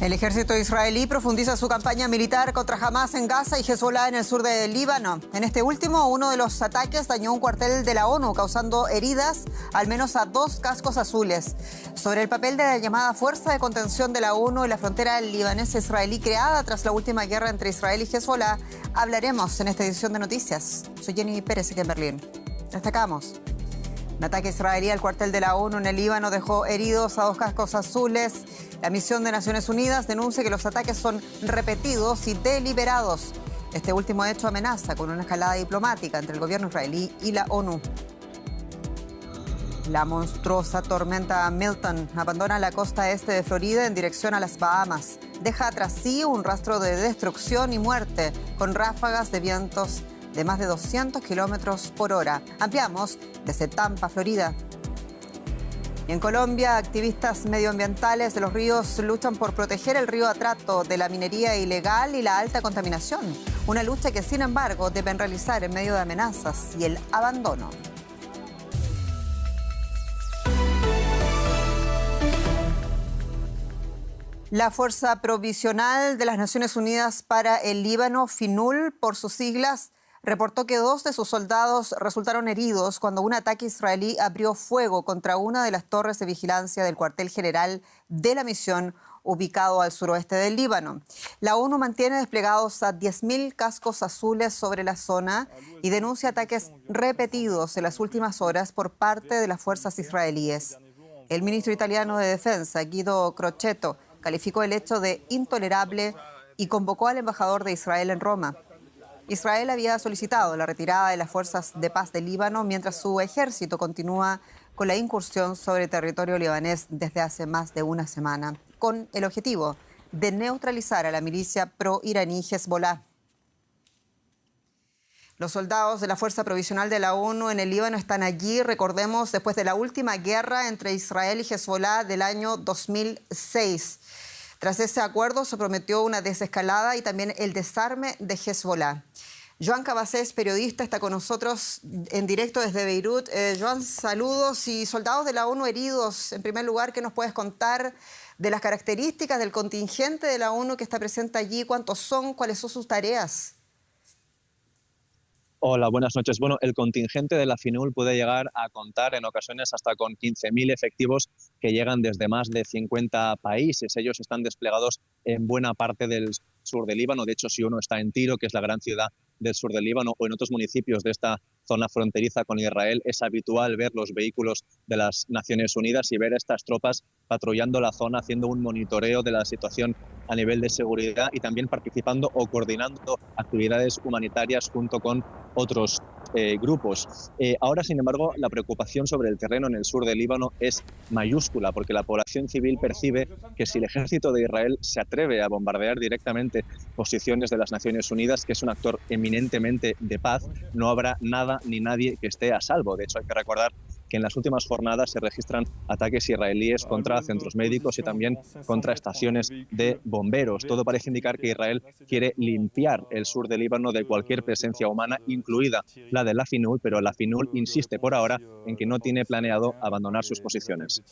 El ejército israelí profundiza su campaña militar contra Hamás en Gaza y Hezbolá en el sur del Líbano. En este último, uno de los ataques dañó un cuartel de la ONU, causando heridas al menos a 2 cascos azules. Sobre el papel de la llamada Fuerza de Contención de la ONU en la frontera libanesa-israelí creada tras la última guerra entre Israel y Hezbolá, hablaremos en esta edición de Noticias. Soy Jenny Pérez, aquí en Berlín. Destacamos: un ataque israelí al cuartel de la ONU en el Líbano dejó heridos a 2 cascos azules. La misión de Naciones Unidas denuncia que los ataques son repetidos y deliberados. Este último hecho amenaza con una escalada diplomática entre el gobierno israelí y la ONU. La monstruosa tormenta Milton abandona la costa este de Florida en dirección a las Bahamas. Deja tras sí un rastro de destrucción y muerte, con ráfagas de vientos de más de 200 kilómetros por hora. Ampliamos desde Tampa, Florida. Y en Colombia, activistas medioambientales de los ríos luchan por proteger el río Atrato de la minería ilegal y la alta contaminación. Una lucha que, sin embargo, deben realizar en medio de amenazas y el abandono. La Fuerza Provisional de las Naciones Unidas para el Líbano, FINUL, por sus siglas, reportó que 2 de sus soldados resultaron heridos cuando un ataque israelí abrió fuego contra una de las torres de vigilancia del cuartel general de la misión ubicado al suroeste del Líbano. La ONU mantiene desplegados a 10.000 cascos azules sobre la zona y denuncia ataques repetidos en las últimas horas por parte de las fuerzas israelíes. El ministro italiano de Defensa, Guido Crocetto, calificó el hecho de intolerable y convocó al embajador de Israel en Roma. Israel había solicitado la retirada de las fuerzas de paz del Líbano mientras su ejército continúa con la incursión sobre territorio libanés desde hace más de una semana, con el objetivo de neutralizar a la milicia pro-iraní Hezbolá. Los soldados de la Fuerza Provisional de la ONU en el Líbano están allí, recordemos, después de la última guerra entre Israel y Hezbolá del año 2006. Tras ese acuerdo se prometió una desescalada y también el desarme de Hezbolá. Joan Cabasés, periodista, está con nosotros en directo desde Beirut. Joan, saludos. Y soldados de la ONU heridos, en primer lugar, ¿qué nos puedes contar de las características del contingente de la ONU que está presente allí? ¿Cuántos son? ¿Cuáles son sus tareas? Hola, buenas noches. Bueno, el contingente de la FINUL puede llegar a contar en ocasiones hasta con 15.000 efectivos que llegan desde más de 50 países. Ellos están desplegados en buena parte del sur del Líbano. De hecho, si uno está en Tiro, que es la gran ciudad del sur del Líbano, o en otros municipios de esta zona fronteriza con Israel, es habitual ver los vehículos de las Naciones Unidas y ver a estas tropas patrullando la zona, haciendo un monitoreo de la situación a nivel de seguridad y también participando o coordinando actividades humanitarias junto con otros grupos. Ahora, sin embargo, la preocupación sobre el terreno en el sur del Líbano es mayúscula, porque la población civil percibe que si el ejército de Israel se atreve a bombardear directamente posiciones de las Naciones Unidas, que es un actor eminentemente de paz, no habrá nada ni nadie que esté a salvo. De hecho, hay que recordar que en las últimas jornadas se registran ataques israelíes contra centros médicos y también contra estaciones de bomberos. Todo parece indicar que Israel quiere limpiar el sur del Líbano de cualquier presencia humana, incluida la de la FINUL, pero la FINUL insiste por ahora en que no tiene planeado abandonar sus posiciones.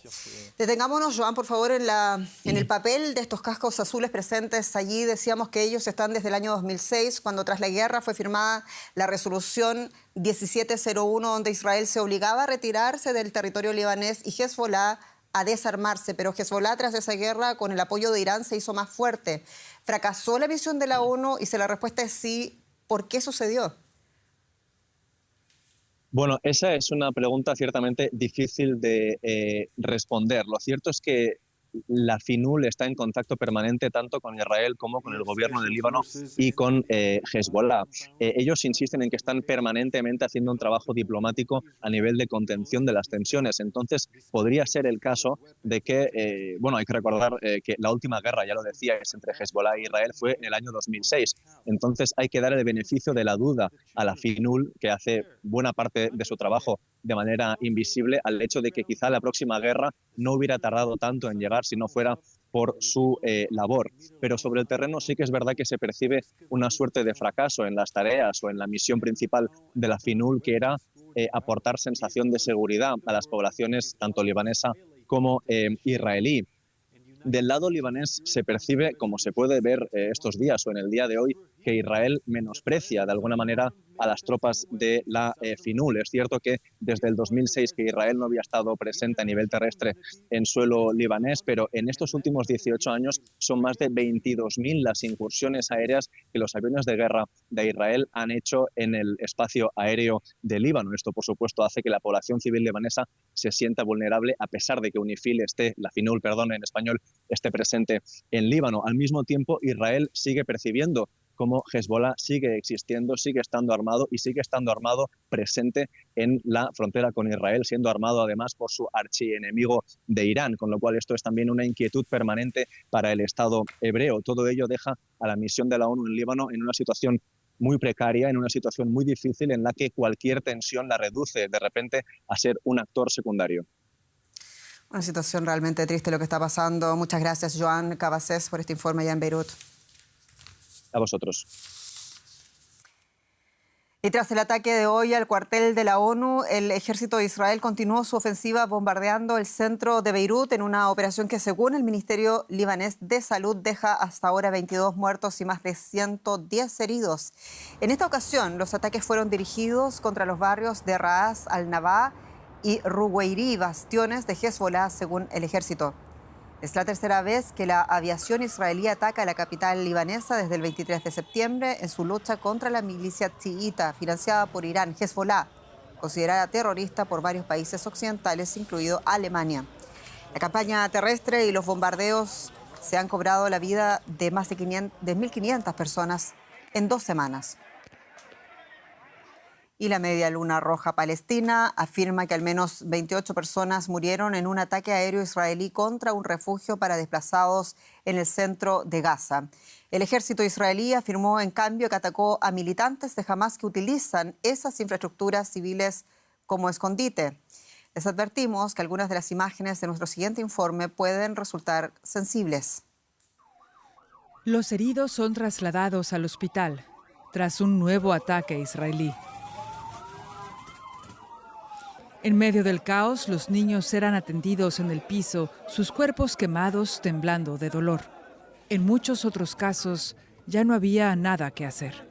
Detengámonos, Joan, por favor, en el papel de estos cascos azules presentes allí. Decíamos que ellos están desde el año 2006, cuando tras la guerra fue firmada la resolución 1701, donde Israel se obligaba a retirarse del territorio libanés y Hezbolá a desarmarse. Pero Hezbolá, tras esa guerra, con el apoyo de Irán, se hizo más fuerte. ¿Fracasó la misión de la ONU? Y si la respuesta es sí, ¿por qué sucedió? Bueno, esa es una pregunta ciertamente difícil de responder. Lo cierto es que la FINUL está en contacto permanente tanto con Israel como con el gobierno del Líbano y con Hezbolá. Ellos insisten en que están permanentemente haciendo un trabajo diplomático a nivel de contención de las tensiones. Entonces, podría ser el caso de que, bueno, hay que recordar que la última guerra, ya lo decía, es entre Hezbolá e Israel, fue en el año 2006. Entonces, hay que dar el beneficio de la duda a la FINUL, que hace buena parte de su trabajo de manera invisible, al hecho de que quizá la próxima guerra no hubiera tardado tanto en llegar si no fuera por su labor. Pero sobre el terreno sí que es verdad que se percibe una suerte de fracaso en las tareas o en la misión principal de la FINUL, que era aportar sensación de seguridad a las poblaciones tanto libanesa como israelí. Del lado libanés se percibe, como se puede ver estos días o en el día de hoy, que Israel menosprecia de alguna manera a las tropas de la FINUL. Es cierto que desde el 2006 que Israel no había estado presente a nivel terrestre en suelo libanés, pero en estos últimos 18 años son más de 22.000 las incursiones aéreas que los aviones de guerra de Israel han hecho en el espacio aéreo de Líbano. Esto, por supuesto, hace que la población civil libanesa se sienta vulnerable a pesar de que la FINUL, en español, esté presente en Líbano. Al mismo tiempo, Israel sigue percibiendo cómo Hezbollah sigue existiendo, sigue estando armado y sigue estando armado presente en la frontera con Israel, siendo armado además por su archienemigo de Irán, con lo cual esto es también una inquietud permanente para el Estado hebreo. Todo ello deja a la misión de la ONU en Líbano en una situación muy precaria, en una situación muy difícil en la que cualquier tensión la reduce de repente a ser un actor secundario. Una situación realmente triste lo que está pasando. Muchas gracias, Joan Cabasés, por este informe allá en Beirut. A vosotros. Y tras el ataque de hoy al cuartel de la ONU, el ejército de Israel continuó su ofensiva bombardeando el centro de Beirut en una operación que, según el Ministerio Libanés de Salud, deja hasta ahora 22 muertos y más de 110 heridos. En esta ocasión, los ataques fueron dirigidos contra los barrios de Ras al-Nabaa y Ruwayri, bastiones de Hezbollah, según el ejército. Es la tercera vez que la aviación israelí ataca a la capital libanesa desde el 23 de septiembre en su lucha contra la milicia chiita financiada por Irán, Hezbollah, considerada terrorista por varios países occidentales, incluido Alemania. La campaña terrestre y los bombardeos se han cobrado la vida de más de 1.500 personas en 2 semanas. Y la Media Luna Roja Palestina afirma que al menos 28 personas murieron en un ataque aéreo israelí contra un refugio para desplazados en el centro de Gaza. El ejército israelí afirmó, en cambio, que atacó a militantes de Hamás que utilizan esas infraestructuras civiles como escondite. Les advertimos que algunas de las imágenes de nuestro siguiente informe pueden resultar sensibles. Los heridos son trasladados al hospital tras un nuevo ataque israelí. En medio del caos, los niños eran atendidos en el piso, sus cuerpos quemados, temblando de dolor. En muchos otros casos, ya no había nada que hacer.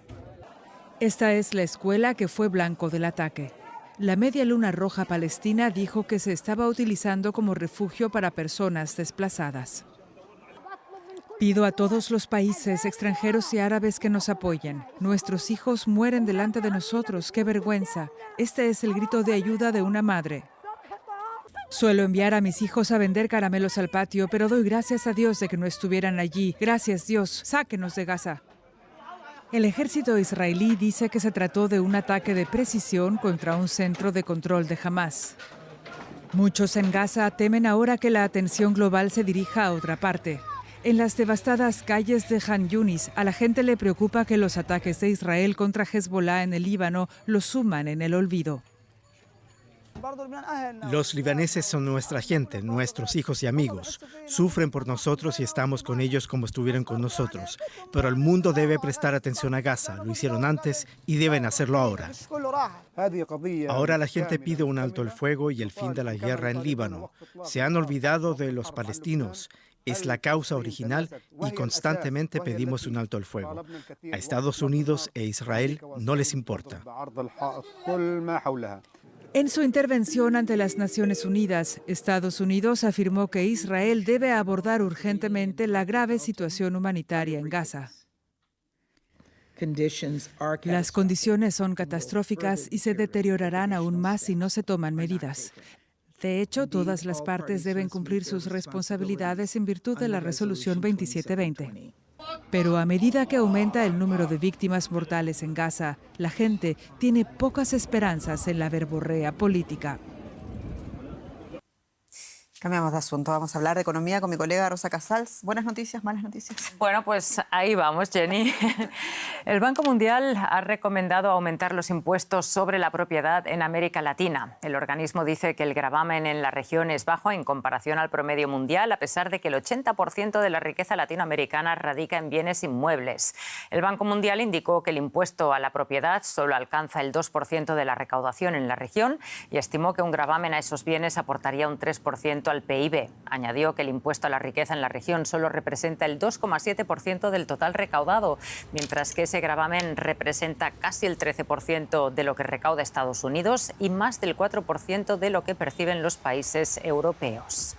Esta es la escuela que fue blanco del ataque. La Media Luna Roja Palestina dijo que se estaba utilizando como refugio para personas desplazadas. Pido a todos los países extranjeros y árabes que nos apoyen. Nuestros hijos mueren delante de nosotros. ¡Qué vergüenza! Este es el grito de ayuda de una madre. Suelo enviar a mis hijos a vender caramelos al patio, pero doy gracias a Dios de que no estuvieran allí. Gracias, Dios. Sáquenos de Gaza. El ejército israelí dice que se trató de un ataque de precisión contra un centro de control de Hamás. Muchos en Gaza temen ahora que la atención global se dirija a otra parte. En las devastadas calles de Han Yunis, a la gente le preocupa que los ataques de Israel contra Hezbollah en el Líbano los suman en el olvido. Los libaneses son nuestra gente, nuestros hijos y amigos. Sufren por nosotros y estamos con ellos como estuvieron con nosotros. Pero el mundo debe prestar atención a Gaza. Lo hicieron antes y deben hacerlo ahora. Ahora la gente pide un alto el fuego y el fin de la guerra en Líbano. Se han olvidado de los palestinos. Es la causa original y constantemente pedimos un alto el fuego. A Estados Unidos e Israel no les importa. En su intervención ante las Naciones Unidas, Estados Unidos afirmó que Israel debe abordar urgentemente la grave situación humanitaria en Gaza. Las condiciones son catastróficas y se deteriorarán aún más si no se toman medidas. De hecho, todas las partes deben cumplir sus responsabilidades en virtud de la Resolución 2720. Pero a medida que aumenta el número de víctimas mortales en Gaza, la gente tiene pocas esperanzas en la verborrea política. Cambiamos de asunto. Vamos a hablar de economía con mi colega Rosa Casals. ¿Buenas noticias, malas noticias? Bueno, pues ahí vamos, Jenny. El Banco Mundial ha recomendado aumentar los impuestos sobre la propiedad en América Latina. El organismo dice que el gravamen en la región es bajo en comparación al promedio mundial, a pesar de que el 80% de la riqueza latinoamericana radica en bienes inmuebles. El Banco Mundial indicó que el impuesto a la propiedad solo alcanza el 2% de la recaudación en la región y estimó que un gravamen a esos bienes aportaría un 3% respecto al PIB. Añadió que el impuesto a la riqueza en la región solo representa el 2,7% del total recaudado, mientras que ese gravamen representa casi el 13% de lo que recauda Estados Unidos y más del 4% de lo que perciben los países europeos.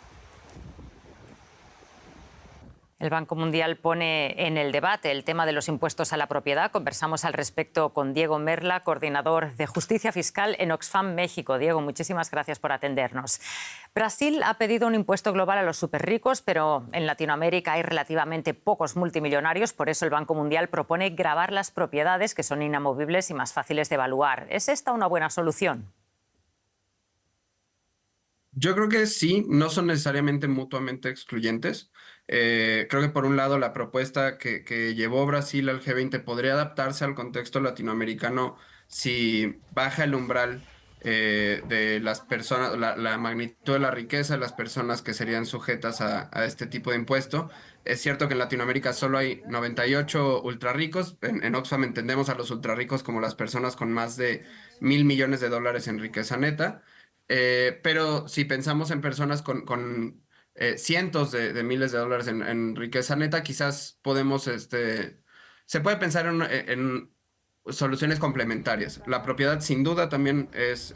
El Banco Mundial pone en el debate el tema de los impuestos a la propiedad. Conversamos al respecto con Diego Merla, coordinador de Justicia Fiscal en Oxfam México. Diego, muchísimas gracias por atendernos. Brasil ha pedido un impuesto global a los superricos, pero en Latinoamérica hay relativamente pocos multimillonarios. Por eso el Banco Mundial propone gravar las propiedades, que son inamovibles y más fáciles de evaluar. ¿Es esta una buena solución? Yo creo que sí, no son necesariamente mutuamente excluyentes. Creo que por un lado la propuesta que llevó Brasil al G20 podría adaptarse al contexto latinoamericano si baja el umbral de las personas, la magnitud de la riqueza de las personas que serían sujetas a este tipo de impuesto. Es cierto que en Latinoamérica solo hay 98 ultrarricos. En Oxfam entendemos a los ultrarricos como las personas con más de $1.000 millones en riqueza neta. Pero si pensamos en personas con cientos de miles de dólares en riqueza neta, quizás podemos, se puede pensar en soluciones complementarias. La propiedad sin duda también es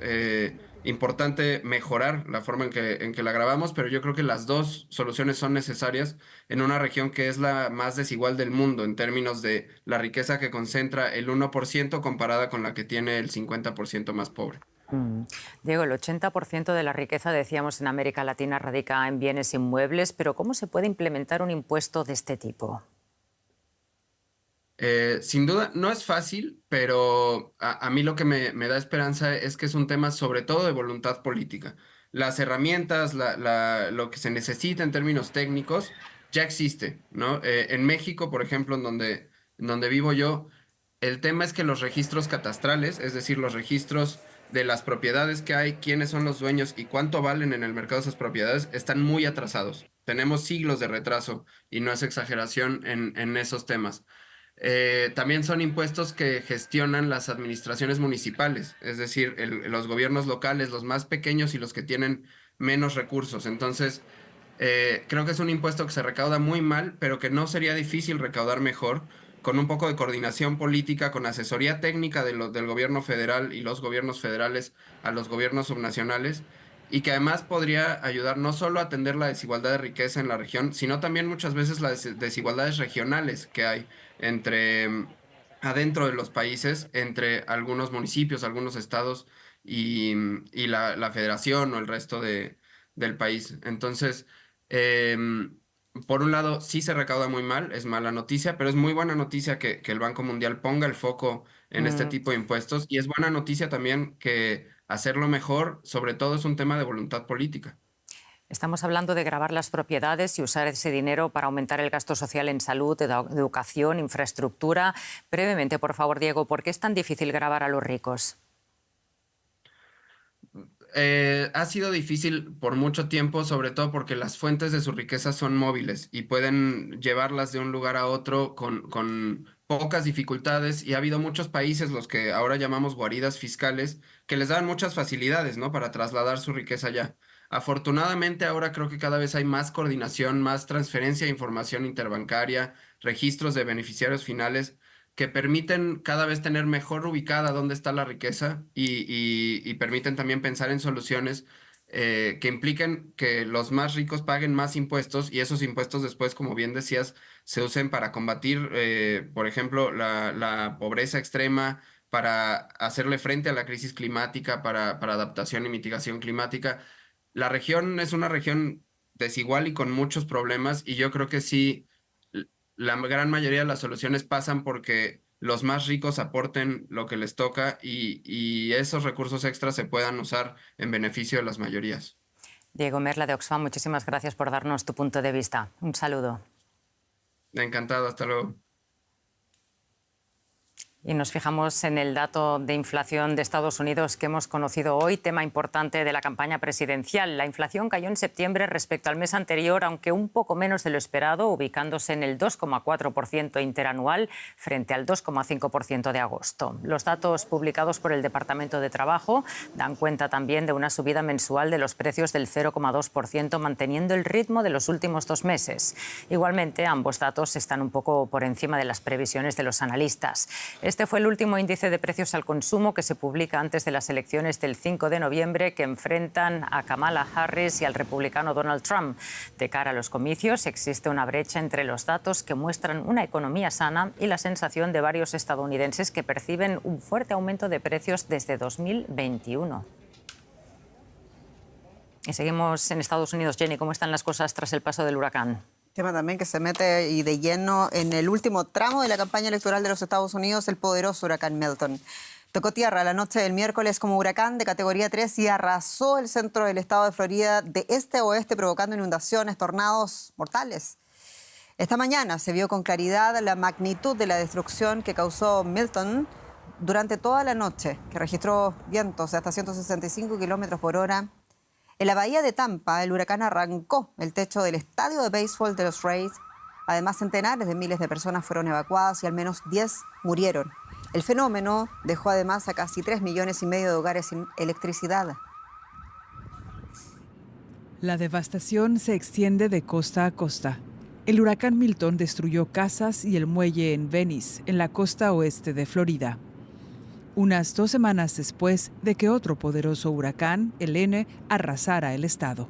importante mejorar la forma en que la grabamos, pero yo creo que las dos soluciones son necesarias en una región que es la más desigual del mundo en términos de la riqueza que concentra el 1% comparada con la que tiene el 50% más pobre. Diego, el 80% de la riqueza, decíamos, en América Latina radica en bienes inmuebles, pero ¿cómo se puede implementar un impuesto de este tipo? Sin duda, no es fácil, pero a mí lo que me da esperanza es que es un tema sobre todo de voluntad política. Las herramientas, lo que se necesita en términos técnicos, ya existe, ¿no? En México, por ejemplo, en donde vivo yo, el tema es que los registros catastrales, es decir, los registros de las propiedades que hay, quiénes son los dueños y cuánto valen en el mercado esas propiedades, están muy atrasados. Tenemos siglos de retraso y no es exageración en esos temas. También son impuestos que gestionan las administraciones municipales, es decir, los gobiernos locales, los más pequeños y los que tienen menos recursos. Entonces, creo que es un impuesto que se recauda muy mal, pero que no sería difícil recaudar mejor con un poco de coordinación política, con asesoría técnica del gobierno federal y los gobiernos federales a los gobiernos subnacionales, y que además podría ayudar no solo a atender la desigualdad de riqueza en la región, sino también muchas veces las desigualdades regionales que hay entre adentro de los países, entre algunos municipios, algunos estados y la federación o el resto del país. Entonces, por un lado, sí se recauda muy mal, es mala noticia, pero es muy buena noticia que el Banco Mundial ponga el foco en este tipo de impuestos, y es buena noticia también que hacerlo mejor, sobre todo, es un tema de voluntad política. Estamos hablando de gravar las propiedades y usar ese dinero para aumentar el gasto social en salud, educación, infraestructura. Brevemente, por favor, Diego, ¿por qué es tan difícil gravar a los ricos? Ha sido difícil por mucho tiempo, sobre todo porque las fuentes de su riqueza son móviles y pueden llevarlas de un lugar a otro con pocas dificultades, y ha habido muchos países, los que ahora llamamos guaridas fiscales, que les dan muchas facilidades, ¿no?, para trasladar su riqueza allá. Afortunadamente ahora creo que cada vez hay más coordinación, más transferencia de información interbancaria, registros de beneficiarios finales que permiten cada vez tener mejor ubicada dónde está la riqueza y permiten también pensar en soluciones que impliquen que los más ricos paguen más impuestos, y esos impuestos después, como bien decías, se usen para combatir, por ejemplo, la pobreza extrema, para hacerle frente a la crisis climática, para adaptación y mitigación climática. La región es una región desigual y con muchos problemas, y yo creo que sí, la gran mayoría de las soluciones pasan porque los más ricos aporten lo que les toca y esos recursos extras se puedan usar en beneficio de las mayorías. Diego Merla de Oxfam, muchísimas gracias por darnos tu punto de vista. Un saludo. Encantado, hasta luego. Y nos fijamos en el dato de inflación de Estados Unidos que hemos conocido hoy, tema importante de la campaña presidencial. La inflación cayó en septiembre respecto al mes anterior, aunque un poco menos de lo esperado, ubicándose en el 2,4% interanual frente al 2,5% de agosto. Los datos publicados por el Departamento de Trabajo dan cuenta también de una subida mensual de los precios del 0,2%, manteniendo el ritmo de los últimos 2 meses. Igualmente, ambos datos están un poco por encima de las previsiones de los analistas. Este fue el último índice de precios al consumo que se publica antes de las elecciones del 5 de noviembre que enfrentan a Kamala Harris y al republicano Donald Trump. De cara a los comicios, existe una brecha entre los datos que muestran una economía sana y la sensación de varios estadounidenses que perciben un fuerte aumento de precios desde 2021. Y seguimos en Estados Unidos. Jenny, ¿cómo están las cosas tras el paso del huracán? Tema también que se mete y de lleno en el último tramo de la campaña electoral de los Estados Unidos, el poderoso huracán Milton. Tocó tierra la noche del miércoles como huracán de categoría 3 y arrasó el centro del estado de Florida de este a oeste, provocando inundaciones, tornados mortales. Esta mañana se vio con claridad la magnitud de la destrucción que causó Milton durante toda la noche, que registró vientos de hasta 165 kilómetros por hora. En la bahía de Tampa, el huracán arrancó el techo del estadio de béisbol de los Rays. Además, centenares de miles de personas fueron evacuadas y al menos 10 murieron. El fenómeno dejó además a casi 3,5 millones de hogares sin electricidad. La devastación se extiende de costa a costa. El huracán Milton destruyó casas y el muelle en Venice, en la costa oeste de Florida. Unas 2 semanas después de que otro poderoso huracán, Helene, arrasara el estado.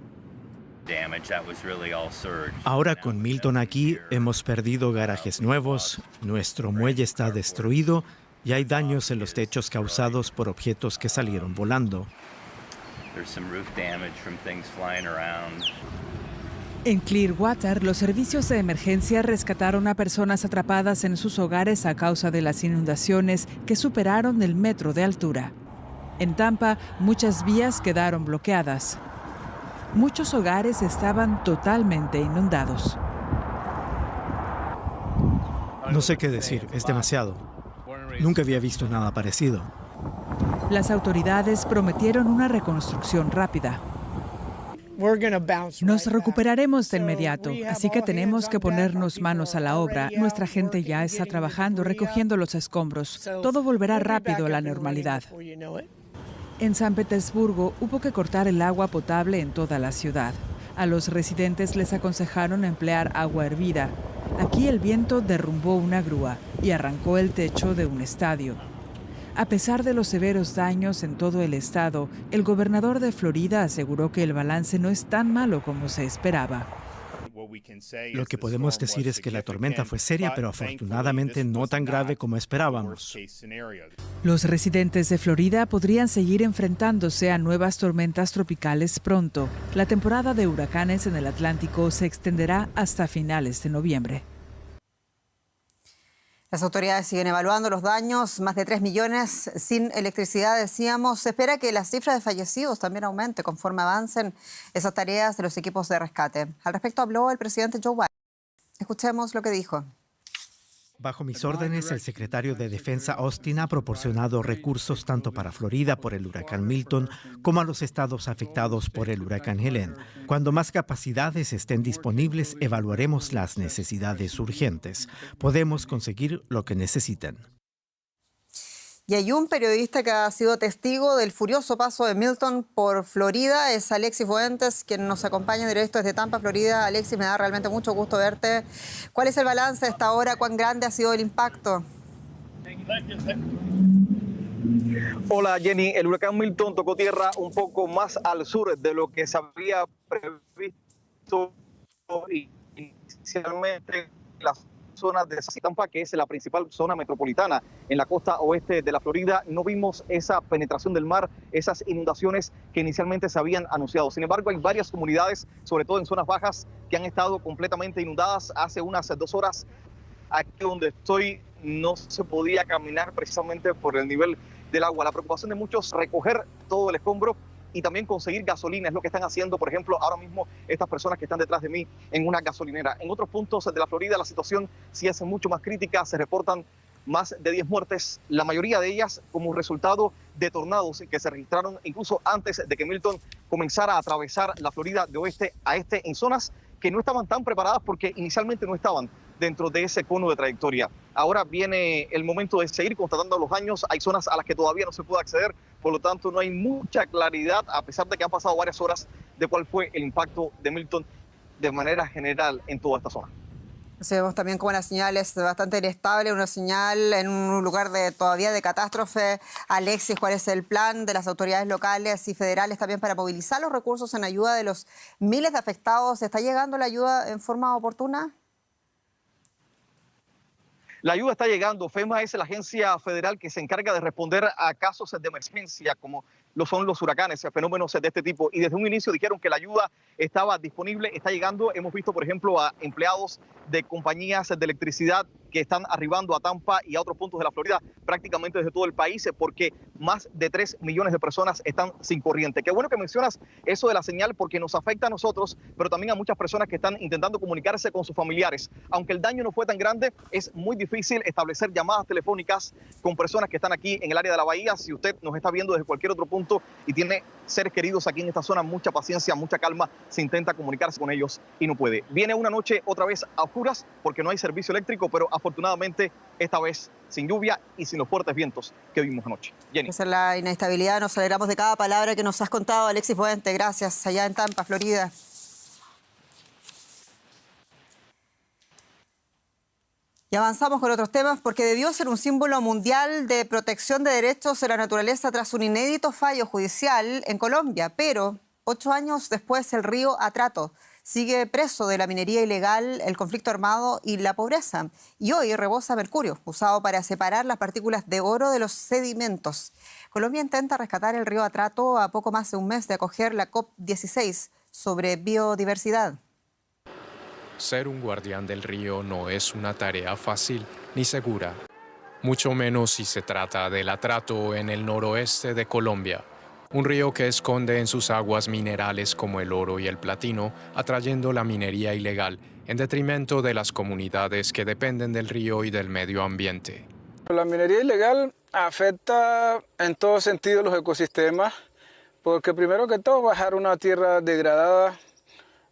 Ahora con Milton aquí, hemos perdido garajes nuevos, nuestro muelle está destruido y hay daños en los techos causados por objetos que salieron volando. En Clearwater, los servicios de emergencia rescataron a personas atrapadas en sus hogares a causa de las inundaciones que superaron el metro de altura. En Tampa, muchas vías quedaron bloqueadas. Muchos hogares estaban totalmente inundados. No sé qué decir, es demasiado. Nunca había visto nada parecido. Las autoridades prometieron una reconstrucción rápida. Nos recuperaremos de inmediato, así que tenemos que ponernos manos a la obra. Nuestra gente ya está trabajando, recogiendo los escombros. Todo volverá rápido a la normalidad. En San Petersburgo hubo que cortar el agua potable en toda la ciudad. A los residentes les aconsejaron emplear agua hervida. Aquí el viento derrumbó una grúa y arrancó el techo de un estadio. A pesar de los severos daños en todo el estado, el gobernador de Florida aseguró que el balance no es tan malo como se esperaba. Lo que podemos decir es que la tormenta fue seria, pero afortunadamente no tan grave como esperábamos. Los residentes de Florida podrían seguir enfrentándose a nuevas tormentas tropicales pronto. La temporada de huracanes en el Atlántico se extenderá hasta finales de noviembre. Las autoridades siguen evaluando los daños, más de 3 millones sin electricidad, decíamos. Se espera que la cifra de fallecidos también aumente conforme avancen esas tareas de los equipos de rescate. Al respecto habló el presidente Joe Biden. Escuchemos lo que dijo. Bajo mis órdenes, el secretario de Defensa Austin ha proporcionado recursos tanto para Florida por el huracán Milton como a los estados afectados por el huracán Helene. Cuando más capacidades estén disponibles, evaluaremos las necesidades urgentes. Podemos conseguir lo que necesiten. Y hay un periodista que ha sido testigo del furioso paso de Milton por Florida. Es Alexis Fuentes, quien nos acompaña directo desde Tampa, Florida. Alexis, me da realmente mucho gusto verte. ¿Cuál es el balance a esta hora? ¿Cuán grande ha sido el impacto? Hola Jenny, el huracán Milton tocó tierra un poco más al sur de lo que se había previsto inicialmente. Las zonas de Tampa, que es la principal zona metropolitana en la costa oeste de la Florida, no vimos esa penetración del mar, esas inundaciones que inicialmente se habían anunciado. Sin embargo, hay varias comunidades, sobre todo en zonas bajas, que han estado completamente inundadas. Hace unas 2 horas, aquí donde estoy, no se podía caminar precisamente por el nivel del agua. La preocupación de muchos, recoger todo el escombro y también conseguir gasolina, es lo que están haciendo, por ejemplo, ahora mismo estas personas que están detrás de mí en una gasolinera. En otros puntos de la Florida la situación sí es mucho más crítica, se reportan más de 10 muertes, la mayoría de ellas como resultado de tornados que se registraron incluso antes de que Milton comenzara a atravesar la Florida de oeste a este en zonas que no estaban tan preparadas porque inicialmente no estaban dentro de ese cono de trayectoria. Ahora viene el momento de seguir constatando los daños. Hay zonas a las que todavía no se puede acceder, por lo tanto no hay mucha claridad, a pesar de que han pasado varias horas, de cuál fue el impacto de Milton de manera general en toda esta zona. Vemos también como la señal es bastante inestable, una señal en un lugar todavía de catástrofe. Alexis, ¿cuál es el plan de las autoridades locales y federales también para movilizar los recursos en ayuda de los miles de afectados? ¿Está llegando la ayuda en forma oportuna? La ayuda está llegando. FEMA es la agencia federal que se encarga de responder a casos de emergencia, como lo son los huracanes, fenómenos de este tipo. Y desde un inicio dijeron que la ayuda estaba disponible, está llegando. Hemos visto, por ejemplo, a empleados de compañías de electricidad que están arribando a Tampa y a otros puntos de la Florida, prácticamente desde todo el país, porque más de 3 millones de personas están sin corriente. Qué bueno que mencionas eso de la señal, porque nos afecta a nosotros, pero también a muchas personas que están intentando comunicarse con sus familiares. Aunque el daño no fue tan grande, es muy difícil establecer llamadas telefónicas con personas que están aquí en el área de la bahía. Si usted nos está viendo desde cualquier otro punto y tiene seres queridos aquí en esta zona, mucha paciencia, mucha calma, se intenta comunicarse con ellos y no puede. Viene una noche otra vez a oscuras porque no hay servicio eléctrico, pero afortunadamente esta vez sin lluvia y sin los fuertes vientos que vimos anoche. Jenny. Esa es la inestabilidad. Nos alegramos de cada palabra que nos has contado, Alexis Fuente. Gracias, allá en Tampa, Florida. Y avanzamos con otros temas porque debió ser un símbolo mundial de protección de derechos de la naturaleza tras un inédito fallo judicial en Colombia. Pero 8 años después el río Atrato sigue preso de la minería ilegal, el conflicto armado y la pobreza. Y hoy rebosa mercurio, usado para separar las partículas de oro de los sedimentos. Colombia intenta rescatar el río Atrato a poco más de un mes de acoger la COP16 sobre biodiversidad. Ser un guardián del río no es una tarea fácil ni segura, mucho menos si se trata del Atrato en el noroeste de Colombia, un río que esconde en sus aguas minerales como el oro y el platino, atrayendo la minería ilegal en detrimento de las comunidades que dependen del río y del medio ambiente. La minería ilegal afecta en todo sentido los ecosistemas, porque primero que todo va a dejar una tierra degradada.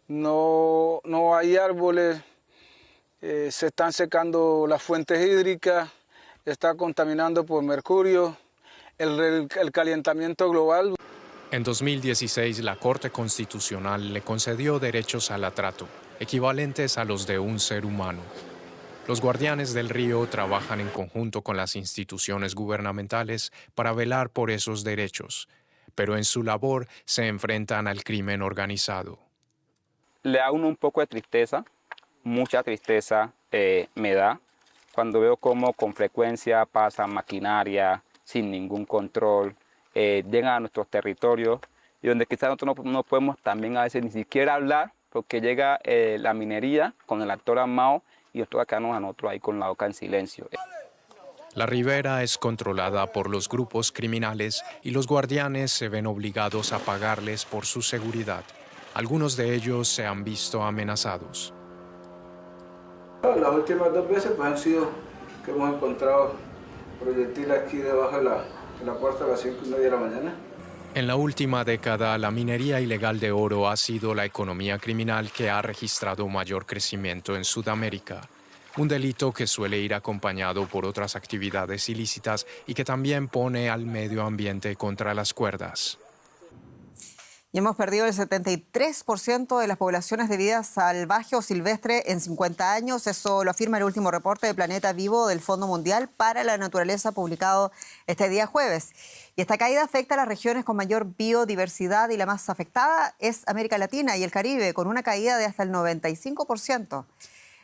No hay árboles, se están secando las fuentes hídricas, está contaminando por mercurio, el calentamiento global. En 2016, la Corte Constitucional le concedió derechos al Atrato, equivalentes a los de un ser humano. Los guardianes del río trabajan en conjunto con las instituciones gubernamentales para velar por esos derechos, pero en su labor se enfrentan al crimen organizado. Le da uno un poco de tristeza, mucha tristeza me da, cuando veo cómo con frecuencia pasa maquinaria sin ningún control, llegan a nuestros territorios y donde quizás nosotros no podemos también a veces ni siquiera hablar porque llega la minería con el actor armado y nos toca quedarnos a nosotros ahí con la boca en silencio. La ribera es controlada por los grupos criminales y los guardianes se ven obligados a pagarles por su seguridad. Algunos de ellos se han visto amenazados. Las últimas 2 veces pues, han sido que hemos encontrado proyectiles aquí debajo de la puerta a las 5:30 de la mañana. En la última década, la minería ilegal de oro ha sido la economía criminal que ha registrado mayor crecimiento en Sudamérica. Un delito que suele ir acompañado por otras actividades ilícitas y que también pone al medio ambiente contra las cuerdas. Y hemos perdido el 73% de las poblaciones de vida salvaje o silvestre en 50 años. Eso lo afirma el último reporte de Planeta Vivo del Fondo Mundial para la Naturaleza publicado este día jueves. Y esta caída afecta a las regiones con mayor biodiversidad y la más afectada es América Latina y el Caribe, con una caída de hasta el 95%.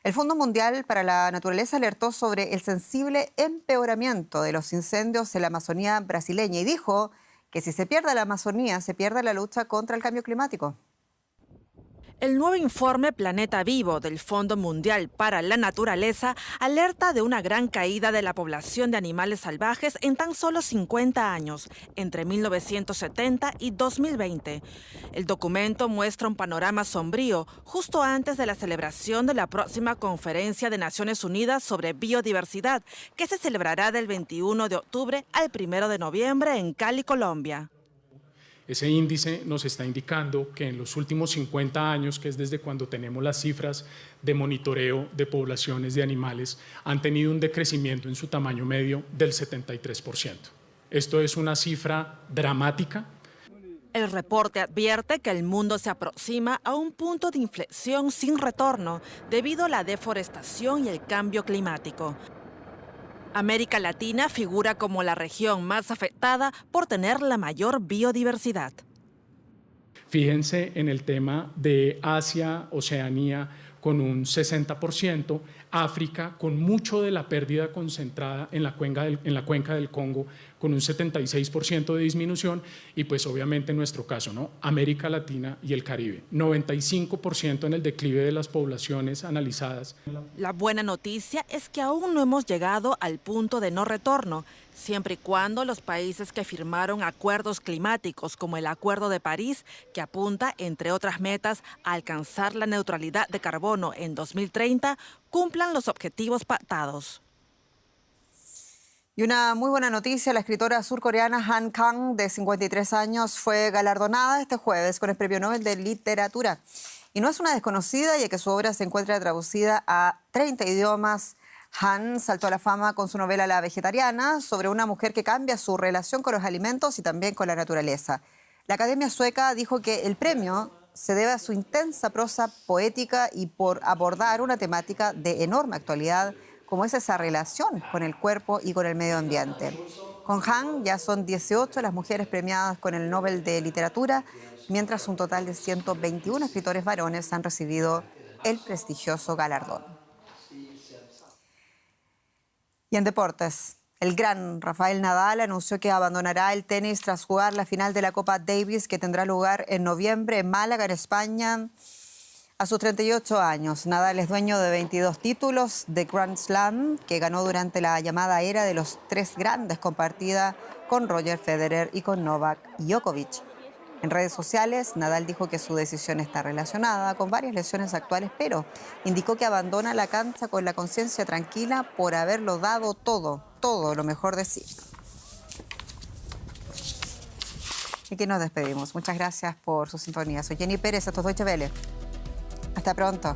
El Fondo Mundial para la Naturaleza alertó sobre el sensible empeoramiento de los incendios en la Amazonía brasileña y dijo que si se pierde la Amazonía, se pierde la lucha contra el cambio climático. El nuevo informe Planeta Vivo del Fondo Mundial para la Naturaleza alerta de una gran caída de la población de animales salvajes en tan solo 50 años, entre 1970 y 2020. El documento muestra un panorama sombrío justo antes de la celebración de la próxima Conferencia de Naciones Unidas sobre Biodiversidad, que se celebrará del 21 de octubre al 1 de noviembre en Cali, Colombia. Ese índice nos está indicando que en los últimos 50 años, que es desde cuando tenemos las cifras de monitoreo de poblaciones de animales, han tenido un decrecimiento en su tamaño medio del 73%. Esto es una cifra dramática. El reporte advierte que el mundo se aproxima a un punto de inflexión sin retorno debido a la deforestación y el cambio climático. América Latina figura como la región más afectada por tener la mayor biodiversidad. Fíjense en el tema de Asia, Oceanía, con un 60%, África con mucho de la pérdida concentrada en la cuenca del Congo, con un 76% de disminución, y pues obviamente en nuestro caso, ¿no? América Latina y el Caribe, 95% en el declive de las poblaciones analizadas. La buena noticia es que aún no hemos llegado al punto de no retorno, siempre y cuando los países que firmaron acuerdos climáticos como el Acuerdo de París, que apunta, entre otras metas, a alcanzar la neutralidad de carbono en 2030, cumplan los objetivos pactados. Y una muy buena noticia, la escritora surcoreana Han Kang, de 53 años, fue galardonada este jueves con el Premio Nobel de Literatura. Y no es una desconocida, ya que su obra se encuentra traducida a 30 idiomas. Han saltó a la fama con su novela La Vegetariana, sobre una mujer que cambia su relación con los alimentos y también con la naturaleza. La Academia Sueca dijo que el premio se debe a su intensa prosa poética y por abordar una temática de enorme actualidad, como es esa relación con el cuerpo y con el medio ambiente. Con Han ya son 18 las mujeres premiadas con el Nobel de Literatura, mientras un total de 121 escritores varones han recibido el prestigioso galardón. Y en deportes, el gran Rafael Nadal anunció que abandonará el tenis tras jugar la final de la Copa Davis, que tendrá lugar en noviembre en Málaga, en España. A sus 38 años, Nadal es dueño de 22 títulos de Grand Slam que ganó durante la llamada era de los tres grandes, compartida con Roger Federer y con Novak Djokovic. En redes sociales, Nadal dijo que su decisión está relacionada con varias lesiones actuales, pero indicó que abandona la cancha con la conciencia tranquila por haberlo dado todo lo mejor de sí. Y aquí nos despedimos. Muchas gracias por su sintonía. Soy Jenny Pérez, esto es Deutsche Welle. Hasta pronto.